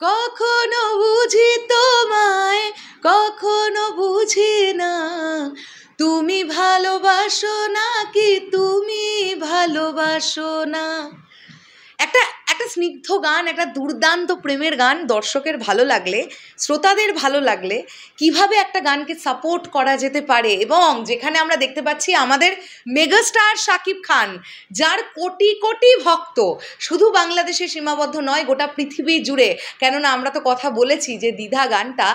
কখনো বুঝি তোমায়, কখনো বুঝি না, তুমি ভালোবাসো না কি তুমি ভালোবাসো না। একটা একটা স্নিগ্ধ গান, একটা দুর্দান্ত প্রেমের গান। দর্শকের ভালো লাগলে, শ্রোতাদের ভালো লাগলে কিভাবে একটা গানকে সাপোর্ট করা যেতে পারে, এবং যেখানে আমরা দেখতে পাচ্ছি আমাদের মেগাস্টার শাকিব খান, যার কোটি কোটি ভক্ত, শুধু বাংলাদেশে সীমাবদ্ধ নয়, গোটা পৃথিবী জুড়ে। কেননা আমরা তো কথা বলেছি যে দ্বিধা গানটা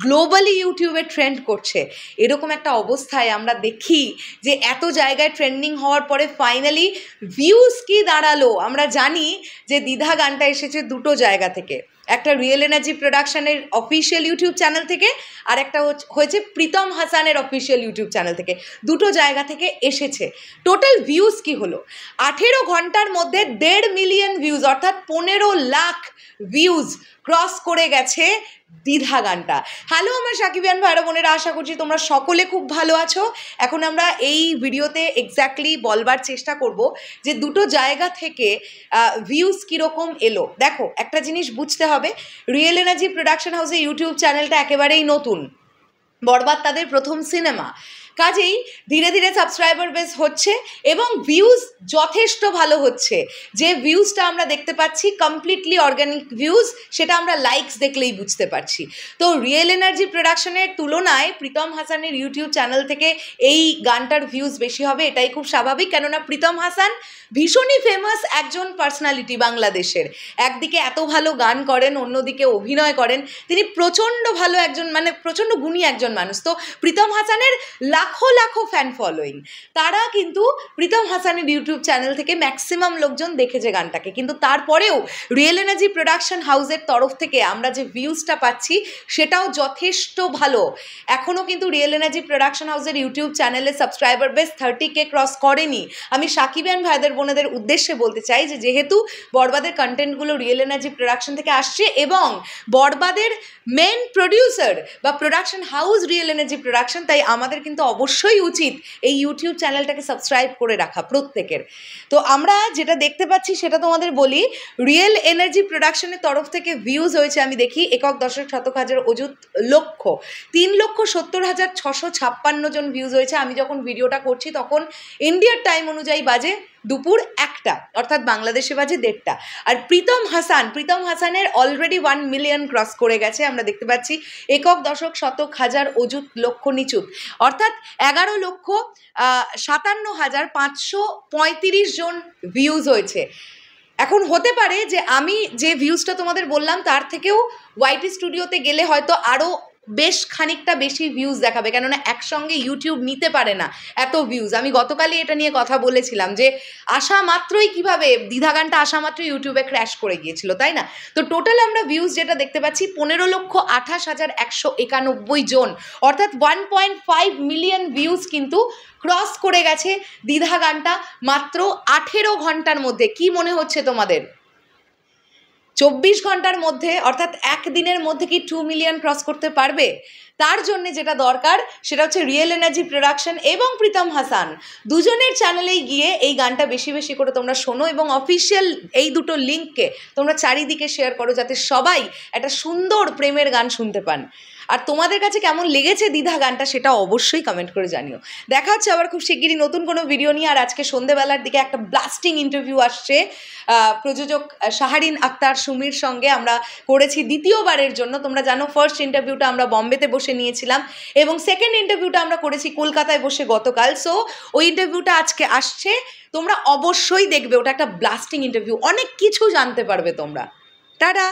গ্লোবালি ইউটিউবে ট্রেন্ড করছে। এরকম একটা অবস্থায় আমরা দেখি যে এত জায়গায় ট্রেন্ডিং হওয়ার পরে ফাইনালি ভিউজ কি দাঁড়ালো। আমরা জানি যে দ্বিধা গানটা এসেছে দুটো জায়গা থেকে, একটা রিয়েল এনার্জি প্রোডাকশনের অফিসিয়াল ইউটিউব চ্যানেল থেকে, আর একটা হয়েছে প্রীতম হাসানের অফিসিয়াল ইউটিউব চ্যানেল থেকে। দুটো জায়গা থেকে এসেছে। টোটাল ভিউজ কি হলো, 18 ঘন্টার মধ্যে 1.5 মিলিয়ন ভিউজ, অর্থাৎ 15 লাখ ভিউজ ক্রস করে গেছে দ্বিধা গানটা। হ্যালো আমার সাকিবিয়ান ভাইরা বোনেরা, আশা করছি তোমরা সকলে খুব ভালো আছো। এখন আমরা এই ভিডিওতে এক্স্যাক্টলি বলবার চেষ্টা করব যে দুটো জায়গা থেকে ভিউজ কীরকম এলো। দেখো, একটা জিনিস বুঝতে হবে, রিয়েল এনার্জি প্রোডাকশন হাউসের ইউটিউব চ্যানেলটা একেবারেই নতুন। বরবাদ তাদের প্রথম সিনেমা, কাজেই ধীরে ধীরে সাবস্ক্রাইবার বেস হচ্ছে এবং ভিউজ যথেষ্ট ভালো হচ্ছে। যে ভিউজটা আমরা দেখতে পাচ্ছি কমপ্লিটলি অর্গানিক ভিউজ, সেটা আমরা লাইকস দেখলেই বুঝতে পারছি। তো রিয়েল এনার্জি প্রোডাকশনের তুলনায় প্রীতম হাসানের ইউটিউব চ্যানেল থেকে এই গানটার ভিউজ বেশি হবে, এটাই খুব স্বাভাবিক। কেননা প্রীতম হাসান ভীষণই ফেমাস একজন পার্সোনালিটি বাংলাদেশের। একদিকে এত ভালো গান করেন, অন্যদিকে অভিনয় করেন। তিনি প্রচণ্ড ভালো একজন, মানে প্রচণ্ড গুণী একজন মানুষ। তো প্রীতম হাসানের লাখো লাখো ফ্যান ফলোয়িং। তারা কিন্তু প্রীতম হাসানের ইউটিউব চ্যানেল থেকে ম্যাক্সিমাম লোকজন দেখেছে গানটাকে। কিন্তু তারপরেও রিয়েল এনার্জি প্রোডাকশন হাউসের তরফ থেকে আমরা যে ভিউজটা পাচ্ছি সেটাও যথেষ্ট ভালো। এখনও কিন্তু রিয়েল এনার্জি প্রোডাকশন হাউসের ইউটিউব চ্যানেলে সাবস্ক্রাইবার বেস 30K ক্রস করেনি। আমি সাকিবিয়ান ভাইদের বোনেদের উদ্দেশ্যে বলতে চাই যে যেহেতু বরবাদের কন্টেন্টগুলো রিয়েল এনার্জি প্রোডাকশন থেকে আসছে এবং বরবাদের মেন প্রডিউসার বা production house real energy production, তাই আমাদের কিন্তু অবশ্যই উচিত এই ইউটিউব চ্যানেলটাকে সাবস্ক্রাইব করে রাখা প্রত্যেকের। তো আমরা যেটা দেখতে পাচ্ছি সেটা তোমাদের বলি। রিয়েল এনার্জি প্রোডাকশনের তরফ থেকে ভিউজ হয়েছে, আমি দেখি, একক দশক শতক হাজার অযুত লক্ষ, 3,70,656 জন ভিউজ হয়েছে। আমি যখন ভিডিওটা করছি তখন ইন্ডিয়ার টাইম অনুযায়ী বাজে দুপুর 1টা, অর্থাৎ বাংলাদেশে বাজে 1:30। আর প্রীতম হাসানের অলরেডি 1 মিলিয়ন ক্রস করে গেছে। আমরা দেখতে পাচ্ছি একক দশক শতক হাজার অযুত লক্ষ নিচুত, অর্থাৎ 11,57,535 জন ভিউজ হয়েছে। এখন হতে পারে যে আমি যে ভিউজটা তোমাদের বললাম তার থেকেও ওয়াইটি স্টুডিওতে গেলে হয়তো আরও বেশ খানিকটা বেশি ভিউজ দেখাবে, কেননা একসঙ্গে ইউটিউব নিতে পারে না এত ভিউজ। আমি গতকালই এটা নিয়ে কথা বলেছিলাম যে আসা মাত্রই কীভাবে দ্বিধা গানটা আসা মাত্রই ইউটিউবে ক্র্যাশ করে গিয়েছিল, তাই না? তো টোটাল আমরা ভিউজ যেটা দেখতে পাচ্ছি 15,28,191 জন, অর্থাৎ 1.5 মিলিয়ন ভিউজ কিন্তু ক্রস করে গেছে দ্বিধা গানটা মাত্র 18 ঘন্টার মধ্যে। কি মনে হচ্ছে তোমাদের? 24 ঘন্টার মধ্যে, অর্থাৎ একদিনের মধ্যে কি 2 মিলিয়ন ক্রস করতে পারবে? তার জন্য যেটা দরকার সেটা হচ্ছে রিয়েল এনার্জি প্রোডাকশন এবং প্রীতম হাসান দুজনের চ্যানেলেই গিয়ে এই গানটা বেশি বেশি করে তোমরা শোনো এবং অফিসিয়াল এই দুটো লিঙ্ককে তোমরা চারিদিকে শেয়ার করো, যাতে সবাই একটা সুন্দর প্রেমের গান শুনতে পান। আর তোমাদের কাছে কেমন লেগেছে দ্বিধা গানটা সেটা অবশ্যই কমেন্ট করে জানিও। দেখা হচ্ছে আবার খুব শিগগিরই নতুন কোনো ভিডিও নিয়ে। আর আজকে সন্ধ্যেবেলার দিকে একটা ব্লাস্টিং ইন্টারভিউ আসছে প্রযোজক শাহরিন আক্তার সুমির সঙ্গে। আমরা করেছি দ্বিতীয়বারের জন্য। তোমরা জানো ফার্স্ট ইন্টারভিউটা আমরা বম্বেতে বসে নিয়েছিলাম এবং সেকেন্ড ইন্টারভিউটা আমরা করেছি কলকাতায় বসে গতকাল। সো ওই ইন্টারভিউটা আজকে আসছে, তোমরা অবশ্যই দেখবে। ওটা একটা ব্লাস্টিং ইন্টারভিউ, অনেক কিছু জানতে পারবে তোমরা। টাটা।